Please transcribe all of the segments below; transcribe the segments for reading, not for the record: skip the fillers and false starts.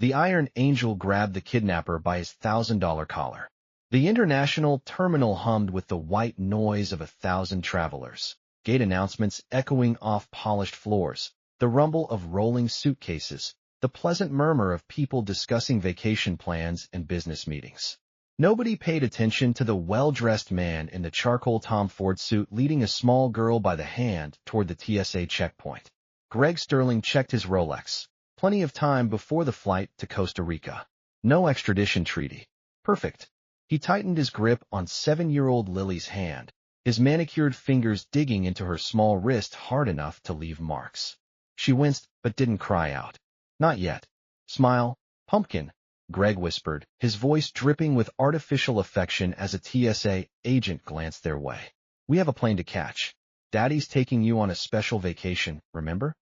The Iron Angel grabbed the kidnapper by his $1,000 collar. The international terminal hummed with the white noise of 1,000 travelers. Gate announcements echoing off polished floors, the rumble of rolling suitcases, the pleasant murmur of people discussing vacation plans and business meetings. Nobody paid attention to the well-dressed man in the charcoal Tom Ford suit leading a small girl by the hand toward the TSA checkpoint. Greg Sterling checked his Rolex. Plenty of time before the flight to Costa Rica. No extradition treaty. Perfect. He tightened his grip on 7-year-old Lily's hand, his manicured fingers digging into her small wrist hard enough to leave marks. She winced, but didn't cry out. Not yet. Smile, pumpkin, Greg whispered, his voice dripping with artificial affection as a TSA agent glanced their way. We have a plane to catch. Daddy's taking you on a special vacation, remember?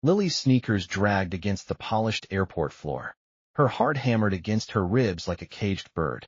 Lily's sneakers dragged against the polished airport floor. Her heart hammered against her ribs like a caged bird.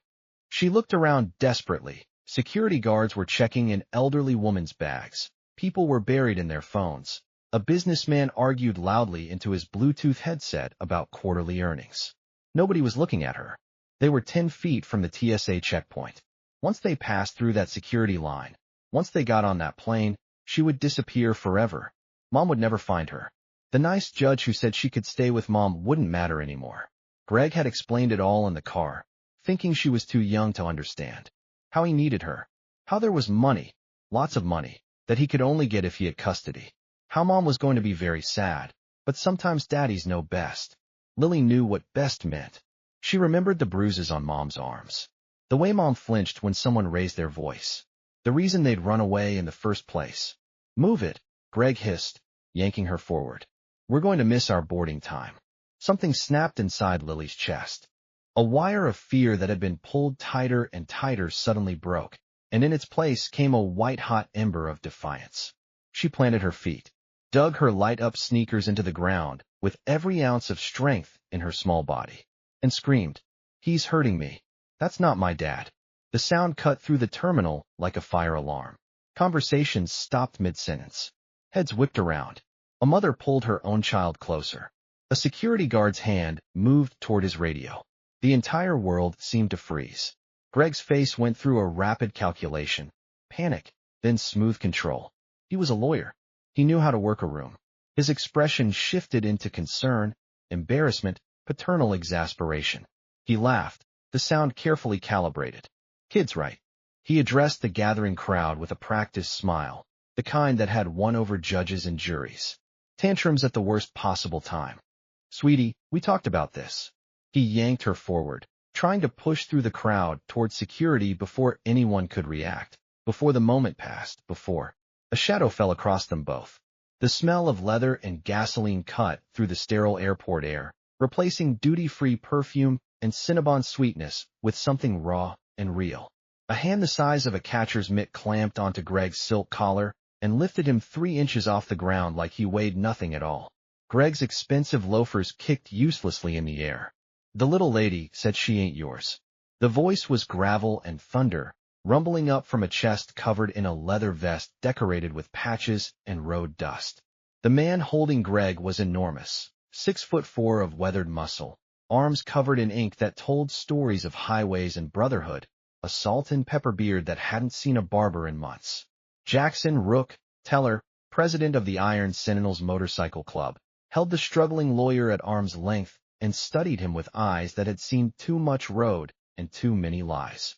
She looked around desperately. Security guards were checking an elderly woman's bags. People were buried in their phones. A businessman argued loudly into his Bluetooth headset about quarterly earnings. Nobody was looking at her. They were 10 feet from the TSA checkpoint. Once they passed through that security line, once they got on that plane, she would disappear forever. Mom would never find her. The nice judge who said she could stay with Mom wouldn't matter anymore. Greg had explained it all in the car, thinking she was too young to understand. How he needed her. How there was money, lots of money, that he could only get if he had custody. How Mom was going to be very sad, but sometimes daddies know best. Lily knew what best meant. She remembered the bruises on Mom's arms. The way Mom flinched when someone raised their voice. The reason they'd run away in the first place. Move it, Greg hissed, yanking her forward. We're going to miss our boarding time. Something snapped inside Lily's chest. A wire of fear that had been pulled tighter and tighter suddenly broke, and in its place came a white-hot ember of defiance. She planted her feet, dug her light-up sneakers into the ground with every ounce of strength in her small body, and screamed, "He's hurting me. That's not my dad." The sound cut through the terminal like a fire alarm. Conversations stopped mid-sentence. Heads whipped around. A mother pulled her own child closer. A security guard's hand moved toward his radio. The entire world seemed to freeze. Greg's face went through a rapid calculation. Panic, then smooth control. He was a lawyer. He knew how to work a room. His expression shifted into concern, embarrassment, paternal exasperation. He laughed, the sound carefully calibrated. Kid's right. He addressed the gathering crowd with a practiced smile, the kind that had won over judges and juries. Tantrums at the worst possible time. Sweetie, we talked about this. He yanked her forward, trying to push through the crowd toward security before anyone could react, before the moment passed, before. A shadow fell across them both. The smell of leather and gasoline cut through the sterile airport air, replacing duty-free perfume and Cinnabon sweetness with something raw and real. A hand the size of a catcher's mitt clamped onto Greg's silk collar and lifted him 3 inches off the ground like he weighed nothing at all. Greg's expensive loafers kicked uselessly in the air. The little lady said she ain't yours. The voice was gravel and thunder, rumbling up from a chest covered in a leather vest decorated with patches and road dust. The man holding Greg was enormous, 6'4" of weathered muscle, arms covered in ink that told stories of highways and brotherhood, a salt and pepper beard that hadn't seen a barber in months. Jackson Rook, Teller, president of the Iron Sentinels Motorcycle Club, held the struggling lawyer at arm's length and studied him with eyes that had seen too much road and too many lies.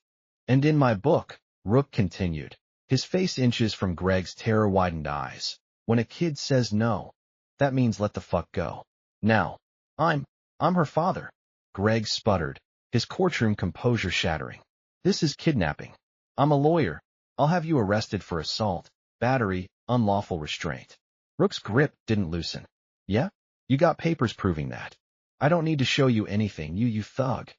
And in my book, Rook continued, his face inches from Greg's terror-widened eyes, when a kid says no, that means let the fuck go. Now, I'm her father. Greg sputtered, his courtroom composure shattering. This is kidnapping. I'm a lawyer. I'll have you arrested for assault, battery, unlawful restraint. Rook's grip didn't loosen. Yeah? You got papers proving that. I don't need to show you anything, you thug.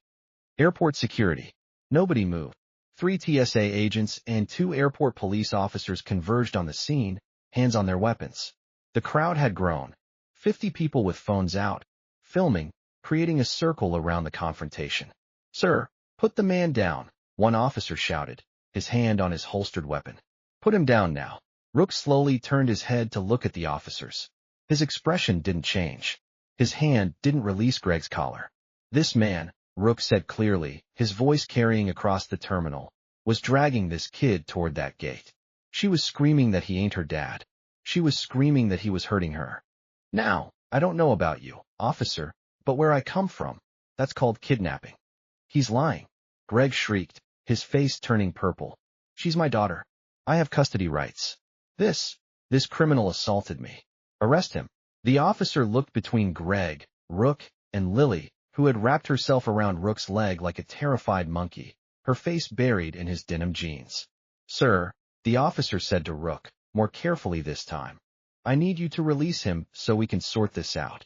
Airport security. Nobody moved. 3 TSA agents and 2 airport police officers converged on the scene, hands on their weapons. The crowd had grown. 50 people with phones out, filming, creating a circle around the confrontation. Sir, put the man down, one officer shouted, his hand on his holstered weapon. Put him down now. Rook slowly turned his head to look at the officers. His expression didn't change. His hand didn't release Greg's collar. This man, Rook said clearly, his voice carrying across the terminal, was dragging this kid toward that gate. She was screaming that he ain't her dad. She was screaming that he was hurting her. Now, I don't know about you, officer, but where I come from, that's called kidnapping. He's lying. Greg shrieked, his face turning purple. She's my daughter. I have custody rights. This criminal assaulted me. Arrest him. The officer looked between Greg, Rook, and Lily, who had wrapped herself around Rook's leg like a terrified monkey, her face buried in his denim jeans. Sir, the officer said to Rook, more carefully this time. I need you to release him so we can sort this out.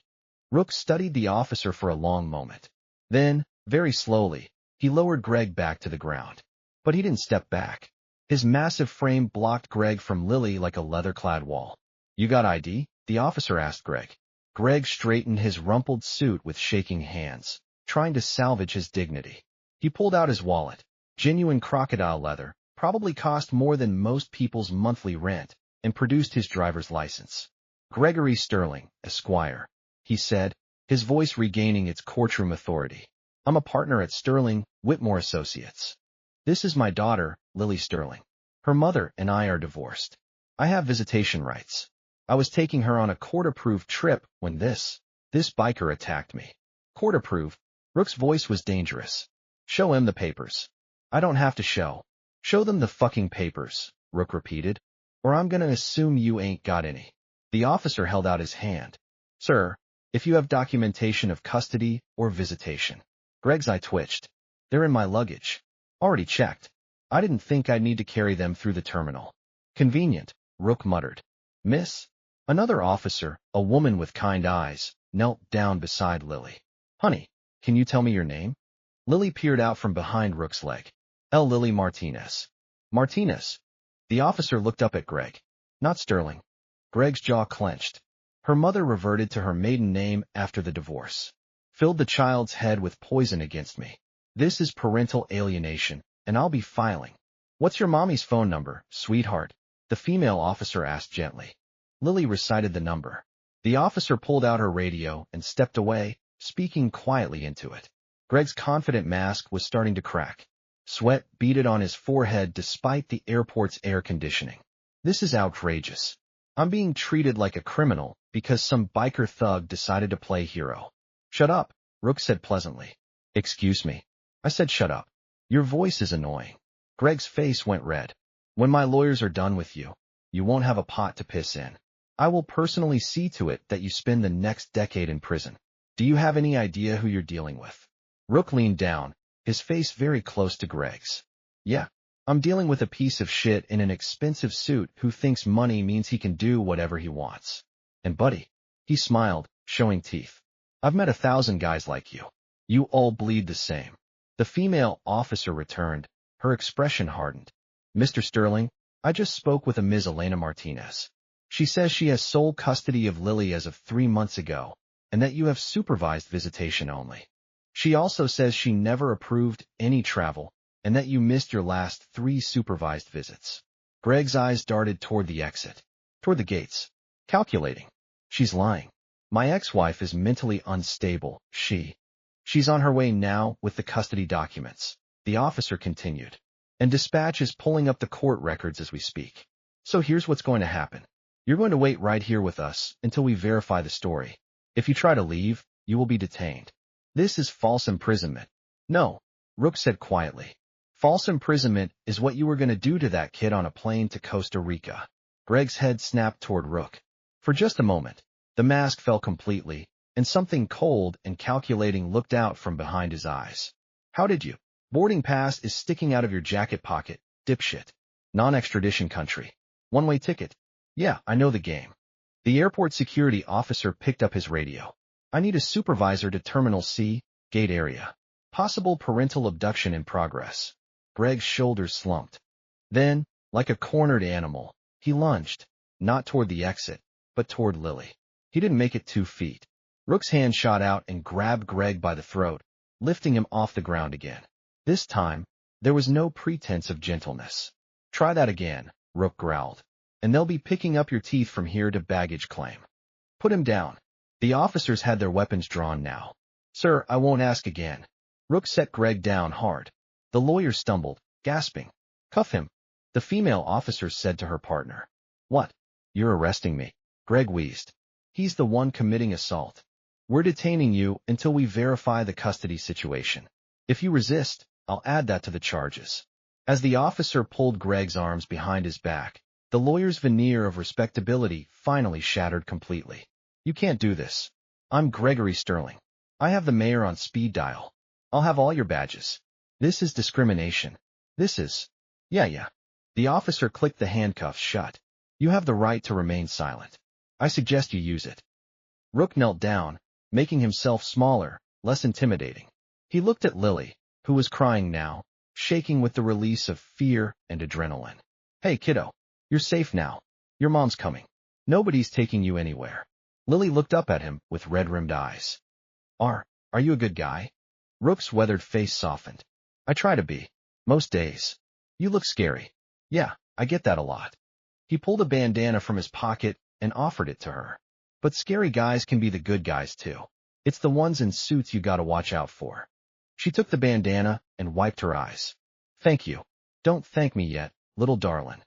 Rook studied the officer for a long moment. Then, very slowly, he lowered Greg back to the ground. But he didn't step back. His massive frame blocked Greg from Lily like a leather-clad wall. You got ID? The officer asked Greg. Greg straightened his rumpled suit with shaking hands, trying to salvage his dignity. He pulled out his wallet. Genuine crocodile leather, probably cost more than most people's monthly rent, and produced his driver's license. Gregory Sterling, Esquire, he said, his voice regaining its courtroom authority. I'm a partner at Sterling, Whitmore Associates. This is my daughter, Lily Sterling. Her mother and I are divorced. I have visitation rights. I was taking her on a court-approved trip when this biker attacked me. Court-approved? Rook's voice was dangerous. Show him the papers. I don't have to show. Show them the fucking papers, Rook repeated, or I'm gonna assume you ain't got any. The officer held out his hand. Sir, if you have documentation of custody or visitation. Greg's eye twitched. They're in my luggage. Already checked. I didn't think I'd need to carry them through the terminal. Convenient, Rook muttered. Miss? Another officer, a woman with kind eyes, knelt down beside Lily. Honey, can you tell me your name? Lily peered out from behind Rook's leg. Lily Martinez. Martinez. The officer looked up at Greg. Not Sterling. Greg's jaw clenched. Her mother reverted to her maiden name after the divorce. Filled the child's head with poison against me. This is parental alienation, and I'll be filing. What's your mommy's phone number, sweetheart? The female officer asked gently. Lily recited the number. The officer pulled out her radio and stepped away, speaking quietly into it. Greg's confident mask was starting to crack. Sweat beaded on his forehead despite the airport's air conditioning. This is outrageous. I'm being treated like a criminal because some biker thug decided to play hero. Shut up, Rook said pleasantly. Excuse me. I said shut up. Your voice is annoying. Greg's face went red. When my lawyers are done with you, you won't have a pot to piss in. I will personally see to it that you spend the next decade in prison. Do you have any idea who you're dealing with? Rook leaned down, his face very close to Greg's. Yeah, I'm dealing with a piece of shit in an expensive suit who thinks money means he can do whatever he wants. And buddy, he smiled, showing teeth. I've met 1,000 guys like you. You all bleed the same. The female officer returned, her expression hardened. Mr. Sterling, I just spoke with a Ms. Elena Martinez. She says she has sole custody of Lily as of 3 months ago, and that you have supervised visitation only. She also says she never approved any travel, and that you missed your last 3 supervised visits. Greg's eyes darted toward the exit, toward the gates. Calculating. She's lying. My ex-wife is mentally unstable, She's on her way now with the custody documents, the officer continued, and dispatch is pulling up the court records as we speak. So here's what's going to happen. You're going to wait right here with us until we verify the story. If you try to leave, you will be detained. This is false imprisonment. No, Rook said quietly. False imprisonment is what you were going to do to that kid on a plane to Costa Rica. Greg's head snapped toward Rook. For just a moment, the mask fell completely, and something cold and calculating looked out from behind his eyes. How did you? Boarding pass is sticking out of your jacket pocket, dipshit. Non-extradition country. One-way ticket. Yeah, I know the game. The airport security officer picked up his radio. I need a supervisor to Terminal C, gate area. Possible parental abduction in progress. Greg's shoulders slumped. Then, like a cornered animal, he lunged, not toward the exit, but toward Lily. He didn't make it 2 feet. Rook's hand shot out and grabbed Greg by the throat, lifting him off the ground again. This time, there was no pretense of gentleness. Try that again, Rook growled, and they'll be picking up your teeth from here to baggage claim. Put him down. The officers had their weapons drawn now. Sir, I won't ask again. Rook set Greg down hard. The lawyer stumbled, gasping. Cuff him, the female officer said to her partner. What? You're arresting me. Greg wheezed. He's the one committing assault. We're detaining you until we verify the custody situation. If you resist, I'll add that to the charges. As the officer pulled Greg's arms behind his back, the lawyer's veneer of respectability finally shattered completely. You can't do this. I'm Gregory Sterling. I have the mayor on speed dial. I'll have all your badges. This is discrimination. This is... Yeah. The officer clicked the handcuffs shut. You have the right to remain silent. I suggest you use it. Rook knelt down, making himself smaller, less intimidating. He looked at Lily, who was crying now, shaking with the release of fear and adrenaline. Hey, kiddo. You're safe now. Your mom's coming. Nobody's taking you anywhere. Lily looked up at him with red-rimmed eyes. Are you a good guy? Rook's weathered face softened. I try to be. Most days. You look scary. Yeah, I get that a lot. He pulled a bandana from his pocket and offered it to her. But scary guys can be the good guys too. It's the ones in suits you gotta watch out for. She took the bandana and wiped her eyes. Thank you. Don't thank me yet, little darling.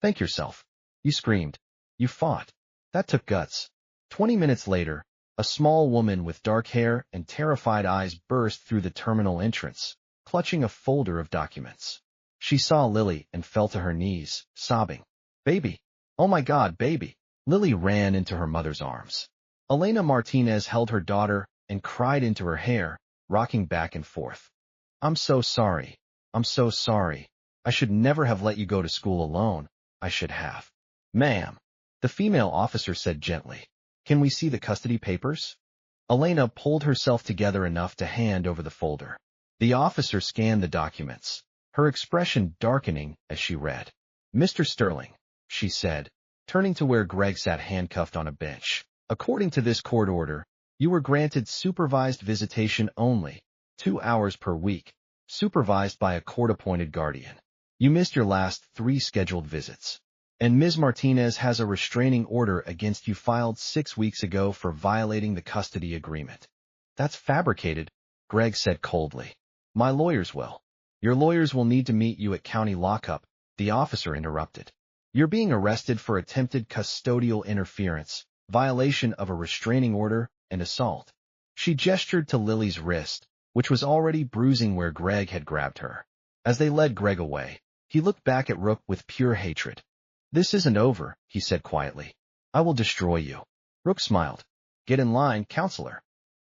Thank yourself. You screamed. You fought. That took guts. 20 minutes later, a small woman with dark hair and terrified eyes burst through the terminal entrance, clutching a folder of documents. She saw Lily and fell to her knees, sobbing. Baby! Oh my God, baby! Lily ran into her mother's arms. Elena Martinez held her daughter and cried into her hair, rocking back and forth. I'm so sorry. I'm so sorry. I should never have let you go to school alone. I should have. Ma'am, the female officer said gently. Can we see the custody papers? Elena pulled herself together enough to hand over the folder. The officer scanned the documents, her expression darkening as she read. Mr. Sterling, she said, turning to where Greg sat handcuffed on a bench. According to this court order, you were granted supervised visitation only, 2 hours per week, supervised by a court-appointed guardian. You missed your last 3 scheduled visits. And Ms. Martinez has a restraining order against you filed 6 weeks ago for violating the custody agreement. That's fabricated, Greg said coldly. My lawyers will. Your lawyers will need to meet you at county lockup, the officer interrupted. You're being arrested for attempted custodial interference, violation of a restraining order, and assault. She gestured to Lily's wrist, which was already bruising where Greg had grabbed her. As they led Greg away, he looked back at Rook with pure hatred. This isn't over, he said quietly. I will destroy you. Rook smiled. Get in line, counselor.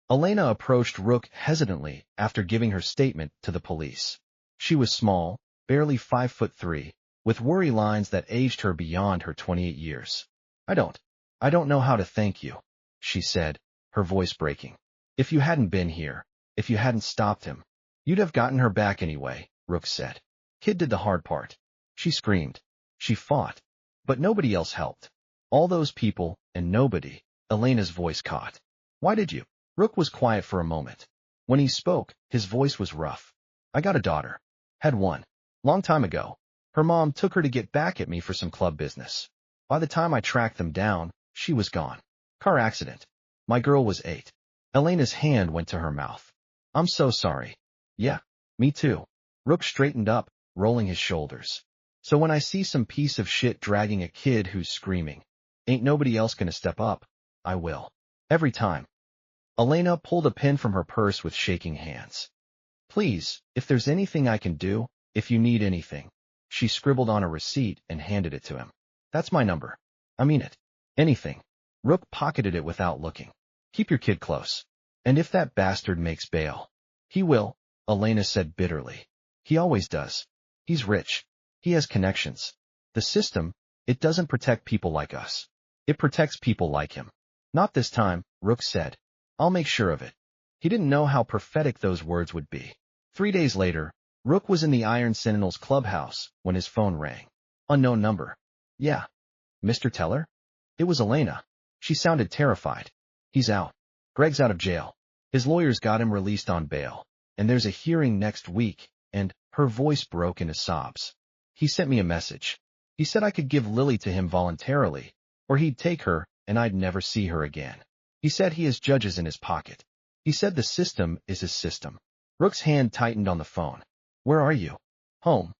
Elena approached Rook hesitantly after giving her statement to the police. She was small, barely 5'3", with worry lines that aged her beyond her 28 years. I don't know how to thank you, she said, her voice breaking. If you hadn't been here, if you hadn't stopped him, you'd have gotten her back anyway, Rook said. Kid did the hard part. She screamed. She fought. But nobody else helped. All those people, and nobody, Elena's voice caught. Why did you? Rook was quiet for a moment. When he spoke, his voice was rough. I got a daughter. Had one. Long time ago. Her mom took her to get back at me for some club business. By the time I tracked them down, she was gone. Car accident. My girl was 8. Elena's hand went to her mouth. I'm so sorry. Yeah, me too. Rook straightened up, rolling his shoulders. So when I see some piece of shit dragging a kid who's screaming, ain't nobody else gonna step up, I will. Every time. Elena pulled a pen from her purse with shaking hands. Please, if there's anything I can do, if you need anything. She scribbled on a receipt and handed it to him. That's my number. I mean it. Anything. Rook pocketed it without looking. Keep your kid close. And if that bastard makes bail. He will, Elena said bitterly. He always does. He's rich. He has connections. The system, it doesn't protect people like us. It protects people like him. Not this time, Rook said. I'll make sure of it. He didn't know how prophetic those words would be. 3 days later, Rook was in the Iron Sentinel's clubhouse when his phone rang. Unknown number. Yeah. Mr. Teller? It was Elena. She sounded terrified. He's out. Greg's out of jail. His lawyers got him released on bail. And there's a hearing next week, and her voice broke into sobs. He sent me a message. He said I could give Lily to him voluntarily, or he'd take her and I'd never see her again. He said he has judges in his pocket. He said the system is his system. Rook's hand tightened on the phone. Where are you? Home.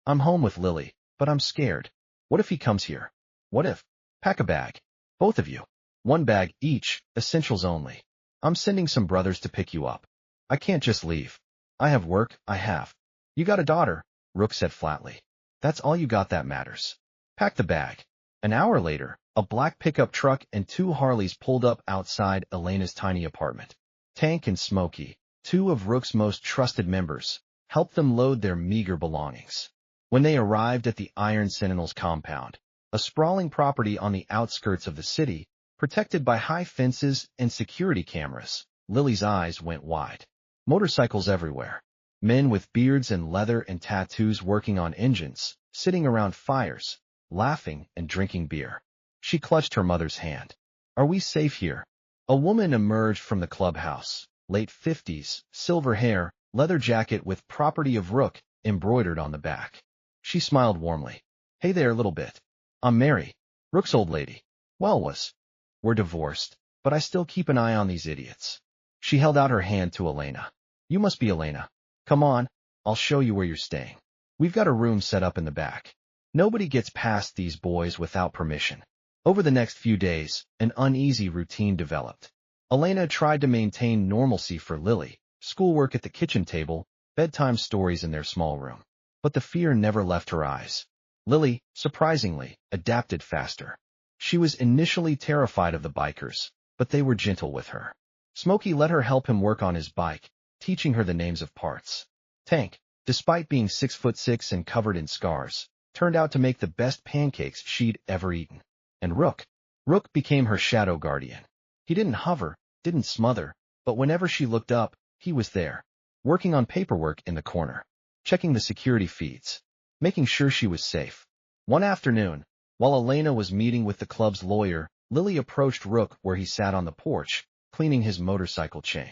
I'm home with Lily, but I'm scared. What if he comes here? What if? Pack a bag. Both of you. One bag each, essentials only. I'm sending some brothers to pick you up. I can't just leave. I have work, I have. You got a daughter, Rook said flatly. That's all you got that matters. Pack the bag. An hour later, a black pickup truck and 2 Harleys pulled up outside Elena's tiny apartment. Tank and Smokey, 2 of Rook's most trusted members, helped them load their meager belongings. When they arrived at the Iron Sentinel's compound, a sprawling property on the outskirts of the city, protected by high fences and security cameras, Lily's eyes went wide. Motorcycles everywhere. Men with beards and leather and tattoos working on engines, sitting around fires, laughing and drinking beer. She clutched her mother's hand. Are we safe here? A woman emerged from the clubhouse, late 50s, silver hair, leather jacket with property of Rook embroidered on the back. She smiled warmly. Hey there, little bit. I'm Mary, Rook's old lady. We're divorced, but I still keep an eye on these idiots. She held out her hand to Elena. You must be Elena. Come on, I'll show you where you're staying. We've got a room set up in the back. Nobody gets past these boys without permission. Over the next few days, an uneasy routine developed. Elena tried to maintain normalcy for Lily, schoolwork at the kitchen table, bedtime stories in their small room. But the fear never left her eyes. Lily, surprisingly, adapted faster. She was initially terrified of the bikers, but they were gentle with her. Smokey let her help him work on his bike, teaching her the names of parts. Tank, despite being 6'6" and covered in scars, turned out to make the best pancakes she'd ever eaten. And Rook became her shadow guardian. He didn't hover, didn't smother, but whenever she looked up, he was there, working on paperwork in the corner, checking the security feeds, making sure she was safe. One afternoon, while Elena was meeting with the club's lawyer, Lily approached Rook where he sat on the porch, cleaning his motorcycle chain.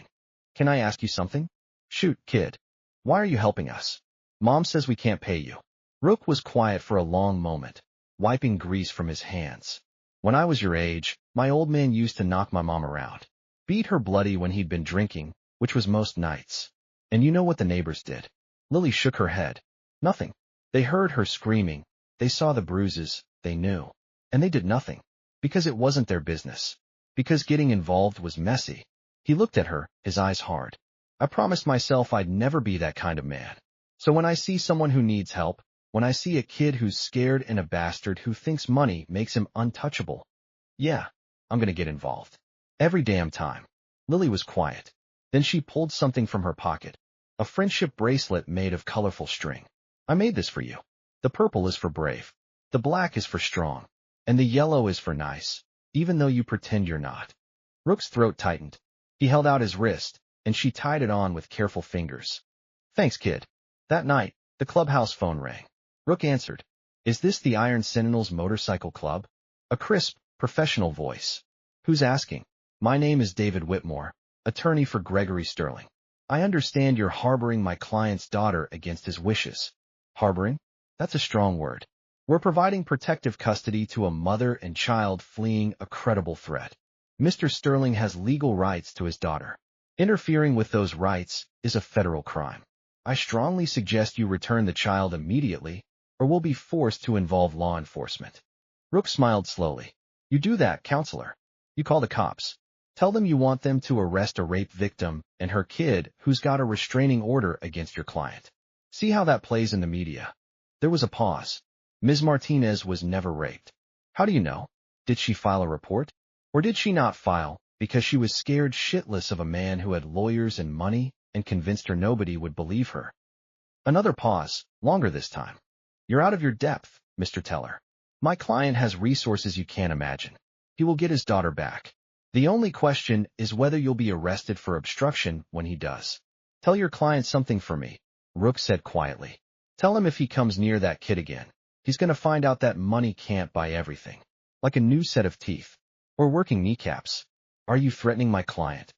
Can I ask you something? Shoot, kid. Why are you helping us? Mom says we can't pay you. Rook was quiet for a long moment, wiping grease from his hands. When I was your age, my old man used to knock my mom around, beat her bloody when he'd been drinking, which was most nights. And you know what the neighbors did? Lily shook her head. Nothing. They heard her screaming. They saw the bruises. They knew. And they did nothing. Because it wasn't their business. Because getting involved was messy. He looked at her, his eyes hard. I promised myself I'd never be that kind of man. So when I see someone who needs help, when I see a kid who's scared and a bastard who thinks money makes him untouchable, yeah, I'm gonna get involved. Every damn time. Lily was quiet. Then she pulled something from her pocket. A friendship bracelet made of colorful string. I made this for you. The purple is for brave. The black is for strong. And the yellow is for nice, even though you pretend you're not. Rook's throat tightened. He held out his wrist, and she tied it on with careful fingers. Thanks, kid. That night, the clubhouse phone rang. Rook answered. Is this the Iron Sentinel's motorcycle club? A crisp, professional voice. Who's asking? My name is David Whitmore, attorney for Gregory Sterling. I understand you're harboring my client's daughter against his wishes. Harboring? That's a strong word. We're providing protective custody to a mother and child fleeing a credible threat. Mr. Sterling has legal rights to his daughter. Interfering with those rights is a federal crime. I strongly suggest you return the child immediately, or we'll be forced to involve law enforcement. Rook smiled slowly. You do that, counselor. You call the cops. Tell them you want them to arrest a rape victim and her kid who's got a restraining order against your client. See how that plays in the media. There was a pause. Ms. Martinez was never raped. How do you know? Did she file a report? Or did she not file because she was scared shitless of a man who had lawyers and money and convinced her nobody would believe her? Another pause, longer this time. You're out of your depth, Mr. Teller. My client has resources you can't imagine. He will get his daughter back. The only question is whether you'll be arrested for obstruction when he does. Tell your client something for me, Rook said quietly. Tell him if he comes near that kid again, he's going to find out that money can't buy everything. Like a new set of teeth. Or working kneecaps. Are you threatening my client?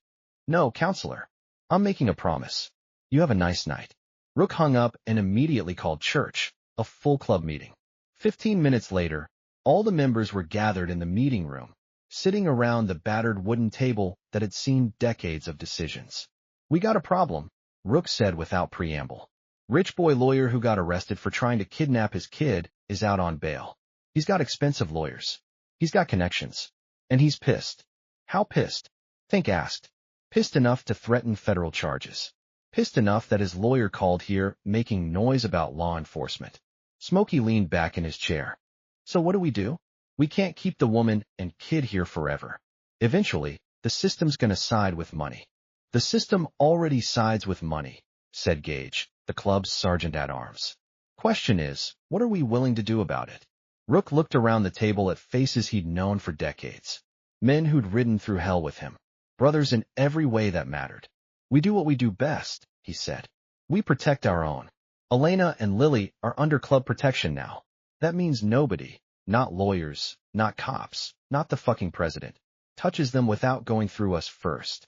No, counselor. I'm making a promise. You have a nice night. Rook hung up and immediately called church, a full club meeting. 15 minutes later, all the members were gathered in the meeting room, sitting around the battered wooden table that had seen decades of decisions. "We got a problem," Rook said without preamble. "Rich boy lawyer who got arrested for trying to kidnap his kid is out on bail. He's got expensive lawyers. He's got connections. And he's pissed." "How pissed?" Tank asked. "Pissed enough to threaten federal charges. Pissed enough that his lawyer called here making noise about law enforcement." Smokey leaned back in his chair. "So what do? We can't keep the woman and kid here forever. Eventually, the system's gonna side with money." "The system already sides with money," said Gage, the club's sergeant-at-arms. "Question is, what are we willing to do about it?" Rook looked around the table at faces he'd known for decades. Men who'd ridden through hell with him. Brothers in every way that mattered. "We do what we do best," he said. "We protect our own. Elena and Lily are under club protection now. That means nobody, not lawyers, not cops, not the fucking president, touches them without going through us first."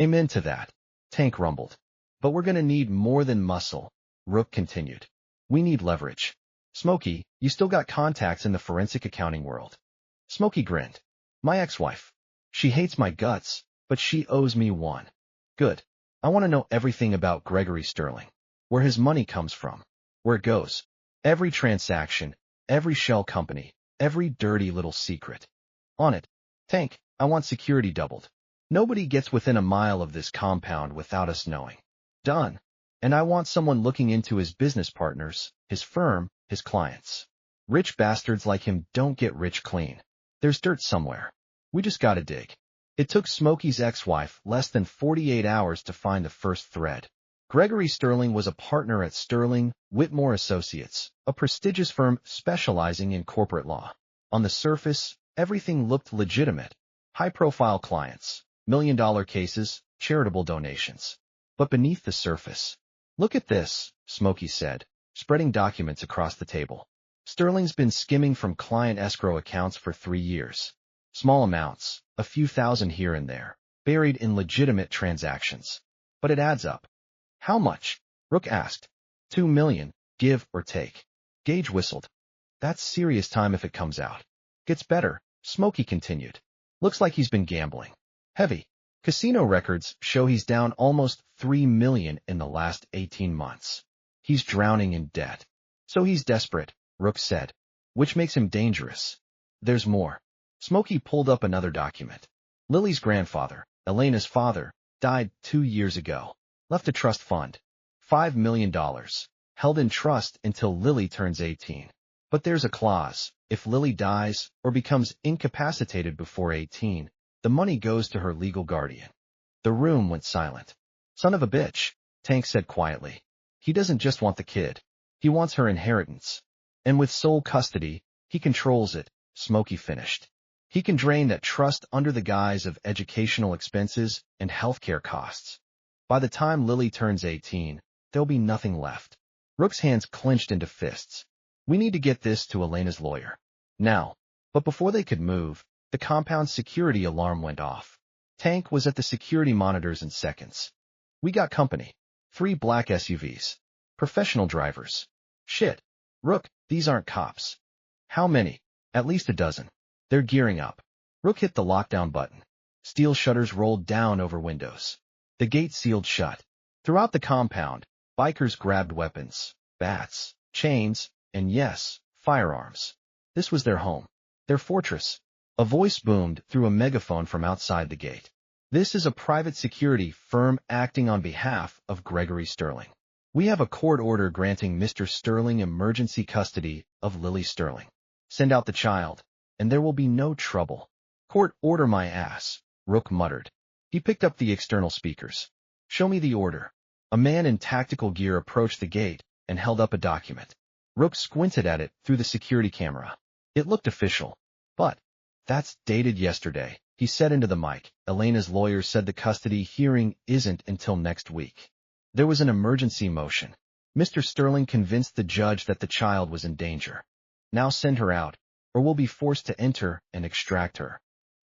"Amen to that," Tank rumbled. "But we're gonna need more than muscle," Rook continued. "We need leverage. Smokey, you still got contacts in the forensic accounting world." Smokey grinned. "My ex-wife. She hates my guts, but she owes me one." "Good. I want to know everything about Gregory Sterling. Where his money comes from. Where it goes. Every transaction, every shell company, every dirty little secret. On it. Tank, I want security doubled. Nobody gets within a mile of this compound without us knowing." "Done. And I want someone looking into his business partners, his firm, his clients. Rich bastards like him don't get rich clean. There's dirt somewhere. We just gotta dig." It took Smokey's ex-wife less than 48 hours to find the first thread. Gregory Sterling was a partner at Sterling, Whitmore Associates, a prestigious firm specializing in corporate law. On the surface, everything looked legitimate. High-profile clients, million-dollar cases, charitable donations. But beneath the surface, "Look at this," Smokey said, spreading documents across the table. "Sterling's been skimming from client escrow accounts for 3 years. Small amounts, a few thousand here and there, buried in legitimate transactions. But it adds up." "How much?" Rook asked. 2 million, give or take." Gage whistled. "That's serious time if it comes out." "Gets better," Smokey continued. "Looks like he's been gambling. Heavy. Casino records show he's down almost 3 million in the last 18 months. He's drowning in debt. So he's desperate," Rook said. "Which makes him dangerous." "There's more." Smokey pulled up another document. "Lily's grandfather, Elena's father, died 2 years ago. Left a trust fund. $5 million. Held in trust until Lily turns 18. But there's a clause. If Lily dies or becomes incapacitated before 18, the money goes to her legal guardian." The room went silent. "Son of a bitch," Tank said quietly. "He doesn't just want the kid. He wants her inheritance. And with sole custody, he controls it," Smokey finished. "He can drain that trust under the guise of educational expenses and healthcare costs. By the time Lily turns 18, there'll be nothing left." Rook's hands clenched into fists. "We need to get this to Elena's lawyer. Now." But before they could move, the compound's security alarm went off. Tank was at the security monitors in seconds. "We got company. 3 black SUVs. Professional drivers." "Shit. Rook, these aren't cops." "How many?" "At least a dozen. They're gearing up." Rook hit the lockdown button. Steel shutters rolled down over windows. The gate sealed shut. Throughout the compound, bikers grabbed weapons, bats, chains, and yes, firearms. This was their home. Their fortress. A voice boomed through a megaphone from outside the gate. "This is a private security firm acting on behalf of Gregory Sterling. We have a court order granting Mr. Sterling emergency custody of Lily Sterling. Send out the child, and there will be no trouble." "Court order my ass," Rook muttered. He picked up the external speakers. "Show me the order." A man in tactical gear approached the gate and held up a document. Rook squinted at it through the security camera. It looked official. "But that's dated yesterday," he said into the mic. "Elena's lawyer said the custody hearing isn't until next week. There was an emergency motion. Mr. Sterling convinced the judge that the child was in danger. Now send her out, or we'll be forced to enter and extract her."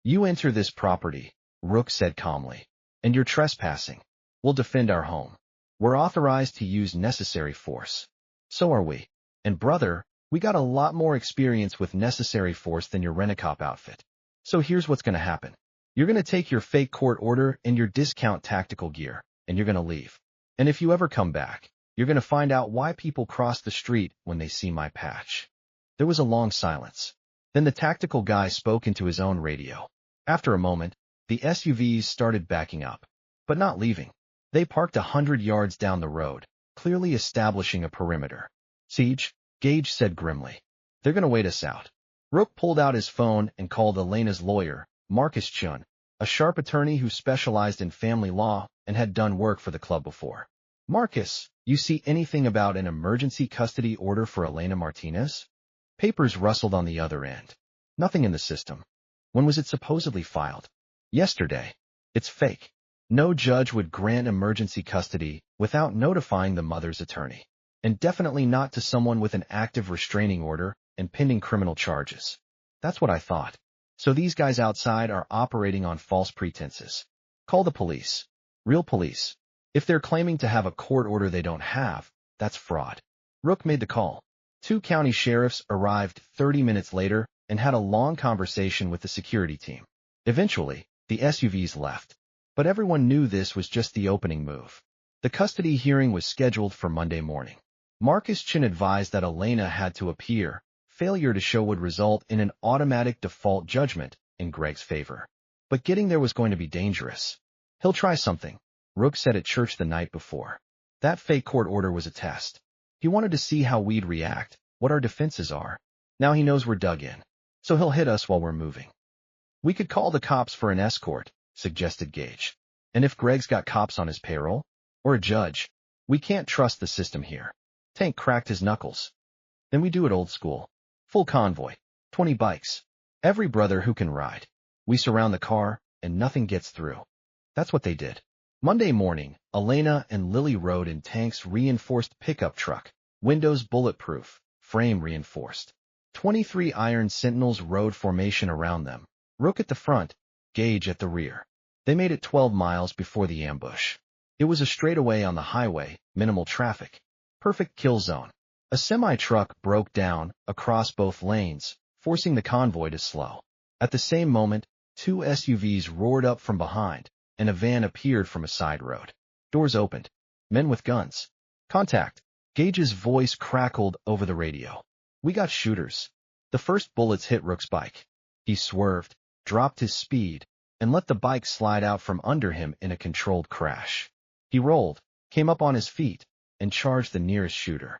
"You enter this property," Rook said calmly, "and you're trespassing. We'll defend our home. We're authorized to use necessary force." "So are we. And brother, we got a lot more experience with necessary force than your rent-a-cop outfit." So here's what's going to happen. You're going to take your fake court order and your discount tactical gear, and you're going to leave. And if you ever come back, you're going to find out why people cross the street when they see my patch." There was a long silence. Then the tactical guy spoke into his own radio. After a moment, the SUVs started backing up, but not leaving. They parked 100 yards down the road, clearly establishing a perimeter. "Siege," Gage said grimly. "They're going to wait us out." Rook pulled out his phone and called Elena's lawyer, Marcus Chun, a sharp attorney who specialized in family law and had done work for the club before. "Marcus, you see anything about an emergency custody order for Elena Martinez?" Papers rustled on the other end. "Nothing in the system." "When was it supposedly filed?" "Yesterday." "It's fake. No judge would grant emergency custody without notifying the mother's attorney. And definitely not to someone with an active restraining order and pending criminal charges." "That's what I thought. So these guys outside are operating on false pretenses." "Call the police." "Real police. If they're claiming to have a court order they don't have, that's fraud." Rook made the call. 2 county sheriffs arrived 30 minutes later and had a long conversation with the security team. Eventually, the SUVs left. But everyone knew this was just the opening move. The custody hearing was scheduled for Monday morning. Marcus Chin advised that Elena had to appear. Failure to show would result in an automatic default judgment in Greg's favor. But getting there was going to be dangerous. "He'll try something," Rook said at church the night before. "That fake court order was a test. He wanted to see how we'd react, what our defenses are. Now he knows we're dug in. So he'll hit us while we're moving." "We could call the cops for an escort," suggested Gage. "And if Greg's got cops on his payroll? Or a judge? We can't trust the system here." Tank cracked his knuckles. "Then we do it old school. Full convoy. 20 bikes. Every brother who can ride. We surround the car, and nothing gets through." That's what they did. Monday morning, Elena and Lily rode in Tank's reinforced pickup truck, windows bulletproof, frame reinforced. 23 iron sentinels rode formation around them, Rook at the front, Gage at the rear. They made it 12 miles before the ambush. It was a straightaway on the highway, minimal traffic. Perfect kill zone. A semi-truck broke down across both lanes, forcing the convoy to slow. At the same moment, 2 SUVs roared up from behind, and a van appeared from a side road. Doors opened. Men with guns. "Contact." Gage's voice crackled over the radio. "We got shooters." The first bullets hit Rook's bike. He swerved, dropped his speed, and let the bike slide out from under him in a controlled crash. He rolled, came up on his feet, and charged the nearest shooter.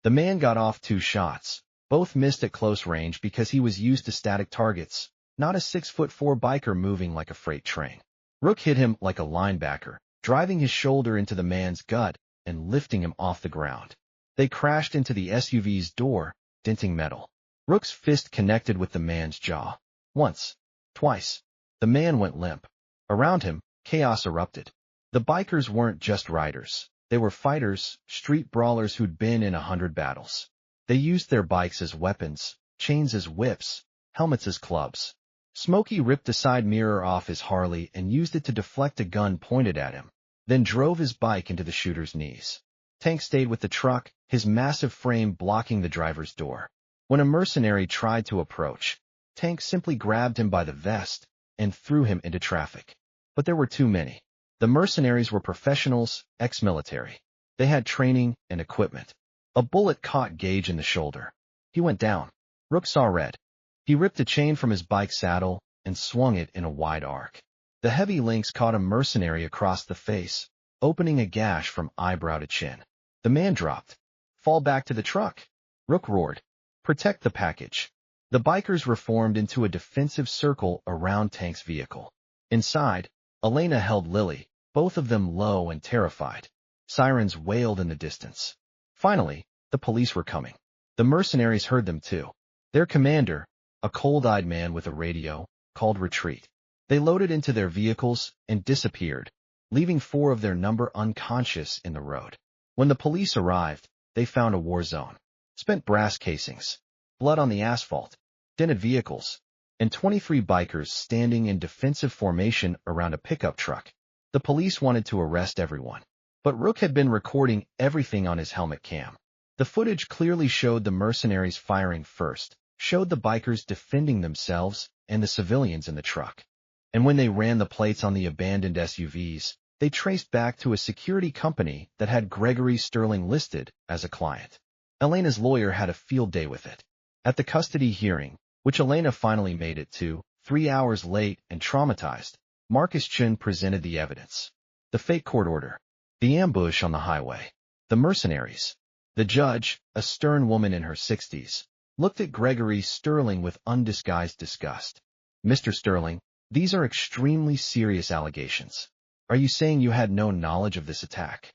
The man got off 2 shots. Both missed at close range because he was used to static targets, not a 6'4" biker moving like a freight train. Rook hit him like a linebacker, driving his shoulder into the man's gut and lifting him off the ground. They crashed into the SUV's door, denting metal. Rook's fist connected with the man's jaw. Once. Twice. The man went limp. Around him, chaos erupted. The bikers weren't just riders. They were fighters, street brawlers who'd been in 100 battles. They used their bikes as weapons, chains as whips, helmets as clubs. Smokey ripped a side mirror off his Harley and used it to deflect a gun pointed at him, then drove his bike into the shooter's knees. Tank stayed with the truck, his massive frame blocking the driver's door. When a mercenary tried to approach, Tank simply grabbed him by the vest and threw him into traffic. But there were too many. The mercenaries were professionals, ex-military. They had training and equipment. A bullet caught Gage in the shoulder. He went down. Rook saw red. He ripped a chain from his bike saddle and swung it in a wide arc. The heavy links caught a mercenary across the face, opening a gash from eyebrow to chin. The man dropped. "Fall back to the truck," Rook roared. "Protect the package." The bikers reformed into a defensive circle around Tank's vehicle. Inside, Elena held Lily, both of them low and terrified. Sirens wailed in the distance. Finally, the police were coming. The mercenaries heard them too. Their commander, a cold-eyed man with a radio, called retreat. They loaded into their vehicles and disappeared, leaving 4 of their number unconscious in the road. When the police arrived, they found a war zone. Spent brass casings, blood on the asphalt, dented vehicles, and 23 bikers standing in defensive formation around a pickup truck. The police wanted to arrest everyone, but Rook had been recording everything on his helmet cam. The footage clearly showed the mercenaries firing first, showed the bikers defending themselves, and the civilians in the truck. And when they ran the plates on the abandoned SUVs, they traced back to a security company that had Gregory Sterling listed as a client. Elena's lawyer had a field day with it. At the custody hearing, which Elena finally made it to, 3 hours late and traumatized, Marcus Chin presented the evidence. The fake court order. The ambush on the highway. The mercenaries. The judge, a stern woman in her 60s, looked at Gregory Sterling with undisguised disgust. Mr. Sterling, these are extremely serious allegations. Are you saying you had no knowledge of this attack?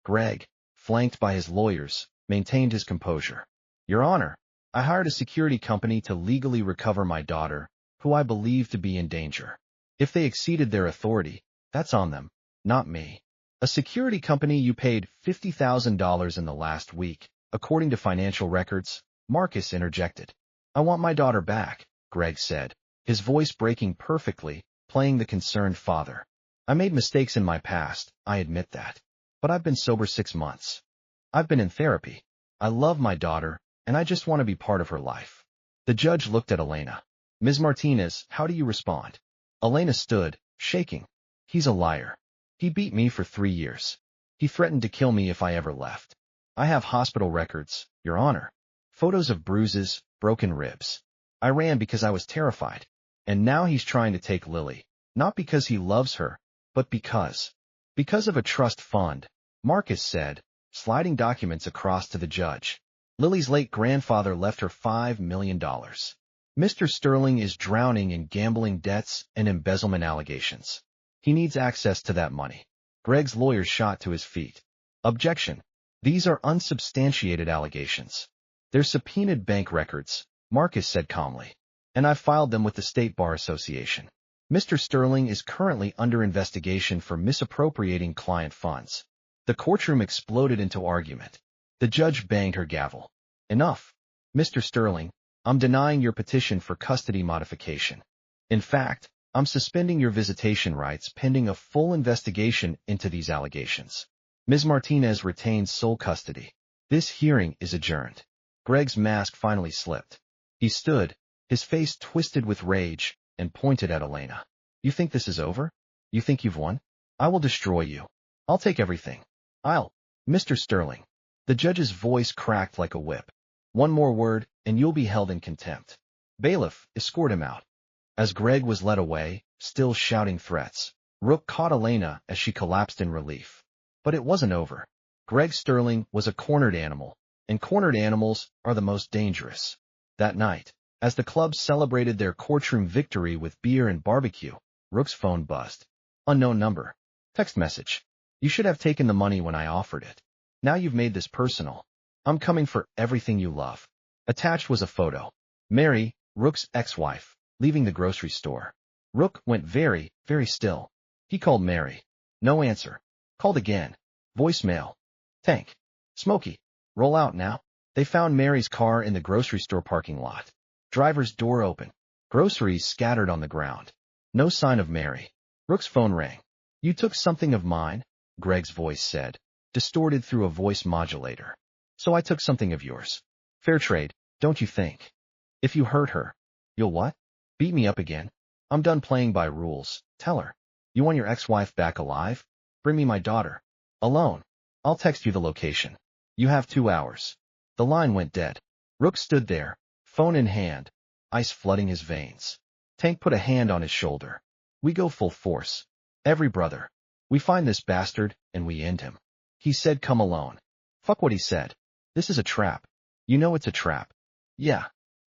Greg, flanked by his lawyers, maintained his composure. Your Honor, I hired a security company to legally recover my daughter, who I believe to be in danger. If they exceeded their authority, that's on them, not me. A security company you paid $50,000 in the last week, according to financial records, Marcus interjected. I want my daughter back, Greg said, his voice breaking perfectly, playing the concerned father. I made mistakes in my past, I admit that. But I've been sober 6 months. I've been in therapy. I love my daughter, and I just want to be part of her life. The judge looked at Elena. Ms. Martinez, how do you respond? Elena stood, shaking. He's a liar. He beat me for 3 years. He threatened to kill me if I ever left. I have hospital records, Your Honor. Photos of bruises, broken ribs. I ran because I was terrified. And now he's trying to take Lily. Not because he loves her, but because of a trust fund, Marcus said, sliding documents across to the judge. Lily's late grandfather left her $5 million. Mr. Sterling is drowning in gambling debts and embezzlement allegations. He needs access to that money. Greg's lawyer shot to his feet. Objection. These are unsubstantiated allegations. They're subpoenaed bank records, Marcus said calmly. And I filed them with the State Bar Association. Mr. Sterling is currently under investigation for misappropriating client funds. The courtroom exploded into argument. The judge banged her gavel. Enough. Mr. Sterling, I'm denying your petition for custody modification. In fact, I'm suspending your visitation rights pending a full investigation into these allegations. Ms. Martinez retains sole custody. This hearing is adjourned. Greg's mask finally slipped. He stood, his face twisted with rage, and pointed at Elena. You think this is over? You think you've won? I will destroy you. I'll take everything. Mr. Sterling. The judge's voice cracked like a whip. One more word, and you'll be held in contempt. Bailiff, escort him out. As Greg was led away, still shouting threats, Rook caught Elena as she collapsed in relief. But it wasn't over. Greg Sterling was a cornered animal, and cornered animals are the most dangerous. That night, as the club celebrated their courtroom victory with beer and barbecue, Rook's phone buzzed. Unknown number. Text message. You should have taken the money when I offered it. Now you've made this personal. I'm coming for everything you love. Attached was a photo. Mary, Rook's ex-wife, leaving the grocery store. Rook went very, very still. He called Mary. No answer. Called again. Voicemail. Tank. Smokey. Roll out now. They found Mary's car in the grocery store parking lot. Driver's door open. Groceries scattered on the ground. No sign of Mary. Rook's phone rang. You took something of mine, Greg's voice said, distorted through a voice modulator. So I took something of yours. Fair trade, don't you think? If you hurt her, you'll what? Beat me up again? I'm done playing by rules. Tell her. You want your ex-wife back alive? Bring me my daughter. Alone. I'll text you the location. You have 2 hours. The line went dead. Rook stood there, phone in hand, ice flooding his veins. Tank put a hand on his shoulder. We go full force. Every brother. We find this bastard, and we end him. He said come alone. Fuck what he said. This is a trap. You know it's a trap. Yeah.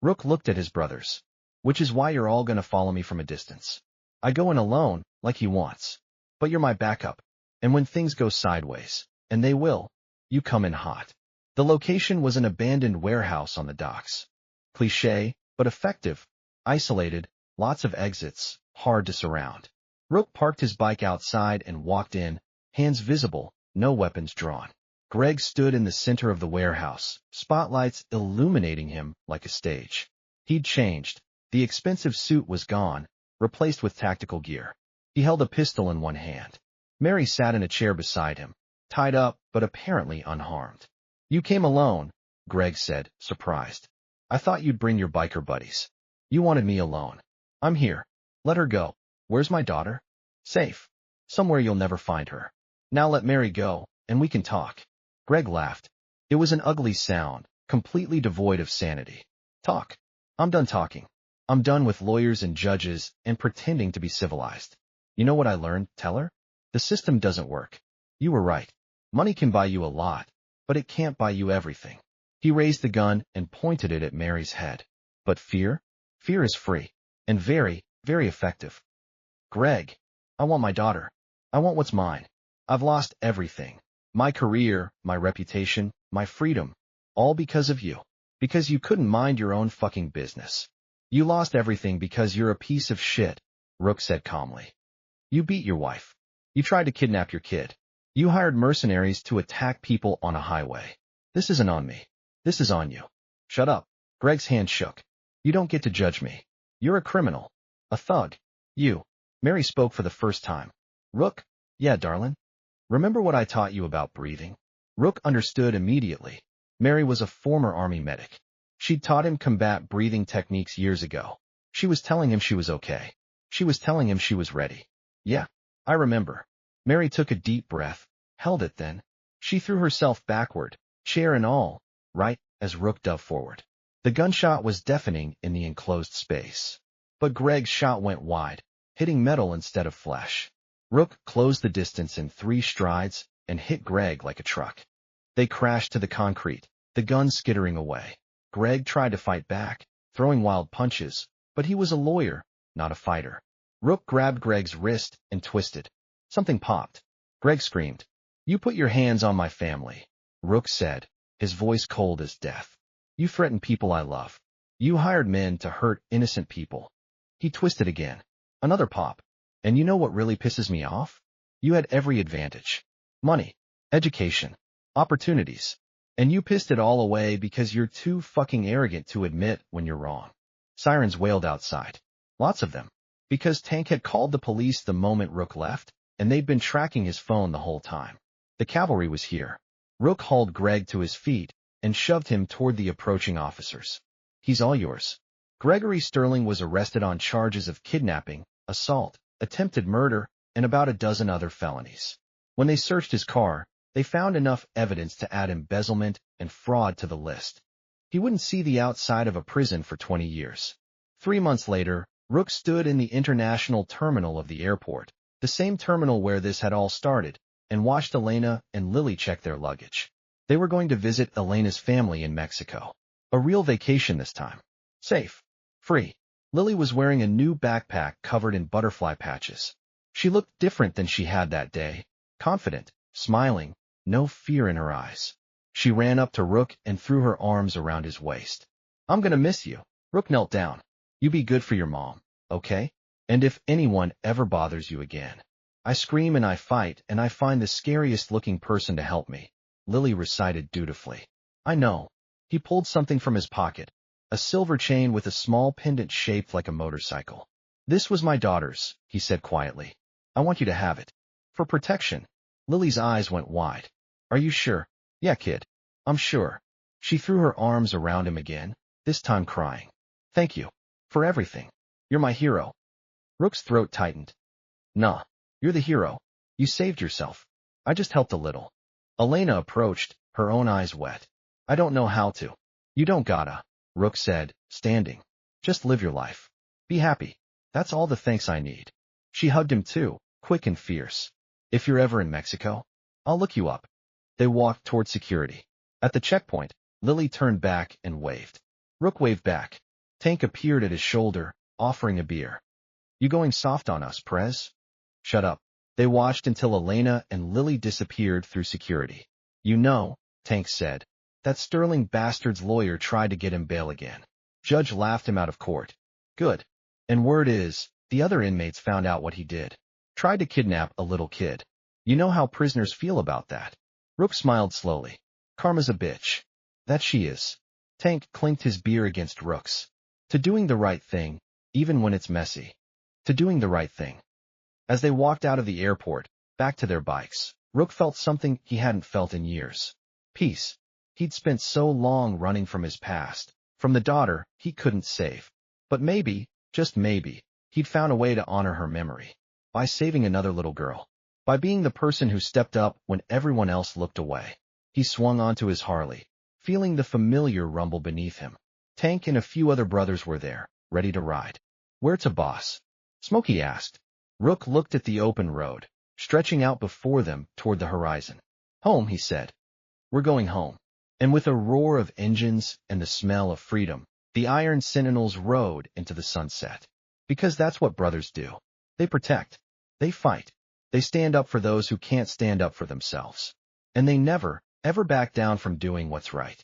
Rook looked at his brothers. Which is why you're all gonna follow me from a distance. I go in alone, like he wants. But you're my backup. And when things go sideways, and they will, you come in hot. The location was an abandoned warehouse on the docks. Cliché, but effective. Isolated, lots of exits, hard to surround. Rook parked his bike outside and walked in, hands visible, no weapons drawn. Greg stood in the center of the warehouse, spotlights illuminating him like a stage. He'd changed. The expensive suit was gone, replaced with tactical gear. He held a pistol in one hand. Mary sat in a chair beside him, tied up but apparently unharmed. You came alone, Greg said, surprised. I thought you'd bring your biker buddies. You wanted me alone. I'm here. Let her go. Where's my daughter? Safe. Somewhere you'll never find her. Now let Mary go, and we can talk. Greg laughed. It was an ugly sound, completely devoid of sanity. Talk. I'm done talking. I'm done with lawyers and judges and pretending to be civilized. You know what I learned, Teller? The system doesn't work. You were right. Money can buy you a lot, but it can't buy you everything. He raised the gun and pointed it at Mary's head. But fear? Fear is free. And very, very effective. Greg, I want my daughter. I want what's mine. I've lost everything. My career, my reputation, my freedom. All because of you. Because you couldn't mind your own fucking business. You lost everything because you're a piece of shit, Rook said calmly. You beat your wife. You tried to kidnap your kid. You hired mercenaries to attack people on a highway. This isn't on me. This is on you. Shut up. Greg's hand shook. You don't get to judge me. You're a criminal. A thug. You. Mary spoke for the first time. Rook? Yeah, darling. Remember what I taught you about breathing? Rook understood immediately. Mary was a former army medic. She'd taught him combat breathing techniques years ago. She was telling him she was okay. She was telling him she was ready. Yeah, I remember. Mary took a deep breath, held it then. She threw herself backward, chair and all, right as Rook dove forward. The gunshot was deafening in the enclosed space. But Greg's shot went wide, hitting metal instead of flesh. Rook closed the distance in 3 strides and hit Greg like a truck. They crashed to the concrete, the gun skittering away. Greg tried to fight back, throwing wild punches, but he was a lawyer, not a fighter. Rook grabbed Greg's wrist and twisted. Something popped. Greg screamed. You put your hands on my family, Rook said, his voice cold as death. You threaten people I love. You hired men to hurt innocent people. He twisted again. Another pop. And you know what really pisses me off? You had every advantage. Money, education, opportunities. And you pissed it all away because you're too fucking arrogant to admit when you're wrong. Sirens wailed outside. Lots of them. Because Tank had called the police the moment Rook left, and they'd been tracking his phone the whole time. The cavalry was here. Rook hauled Greg to his feet and shoved him toward the approaching officers. He's all yours. Gregory Sterling was arrested on charges of kidnapping, assault, attempted murder, and about a dozen other felonies. When they searched his car, they found enough evidence to add embezzlement and fraud to the list. He wouldn't see the outside of a prison for 20 years. 3 months later, Rook stood in the international terminal of the airport, the same terminal where this had all started, and watched Elena and Lily check their luggage. They were going to visit Elena's family in Mexico. A real vacation this time. Safe. Free. Lily was wearing a new backpack covered in butterfly patches. She looked different than she had that day. Confident, smiling, no fear in her eyes. She ran up to Rook and threw her arms around his waist. I'm gonna miss you. Rook knelt down. You be good for your mom, okay? And if anyone ever bothers you again. I scream and I fight and I find the scariest looking person to help me. Lily recited dutifully. I know. He pulled something from his pocket. A silver chain with a small pendant shaped like a motorcycle. This was my daughter's, he said quietly. I want you to have it. For protection. Lily's eyes went wide. Are you sure? Yeah, kid. I'm sure. She threw her arms around him again, this time crying. Thank you. For everything. You're my hero. Rook's throat tightened. Nah. You're the hero. You saved yourself. I just helped a little. Elena approached, her own eyes wet. I don't know how to. You don't gotta, Rook said, standing. Just live your life. Be happy. That's all the thanks I need. She hugged him too, quick and fierce. If you're ever in Mexico, I'll look you up. They walked toward security. At the checkpoint, Lily turned back and waved. Rook waved back. Tank appeared at his shoulder, offering a beer. You going soft on us, Prez? Shut up. They watched until Elena and Lily disappeared through security. You know, Tank said, that Sterling bastard's lawyer tried to get him bail again. Judge laughed him out of court. Good. And word is, the other inmates found out what he did. Tried to kidnap a little kid. You know how prisoners feel about that. Rook smiled slowly. Karma's a bitch. That she is. Tank clinked his beer against Rook's. To doing the right thing, even when it's messy. To doing the right thing. As they walked out of the airport, back to their bikes, Rook felt something he hadn't felt in years. Peace. He'd spent so long running from his past, from the daughter he couldn't save. But maybe, just maybe, He'd found a way to honor her memory. By saving another little girl. By being the person who stepped up when everyone else looked away. He swung onto his Harley, feeling the familiar rumble beneath him. Tank and a few other brothers were there, ready to ride. Where to, boss? Smokey asked. Rook looked at the open road, stretching out before them toward the horizon. Home, he said. We're going home. And with a roar of engines and the smell of freedom, the Iron Sentinels rode into the sunset. Because that's what brothers do. They protect. They fight. They stand up for those who can't stand up for themselves. And they never, ever back down from doing what's right.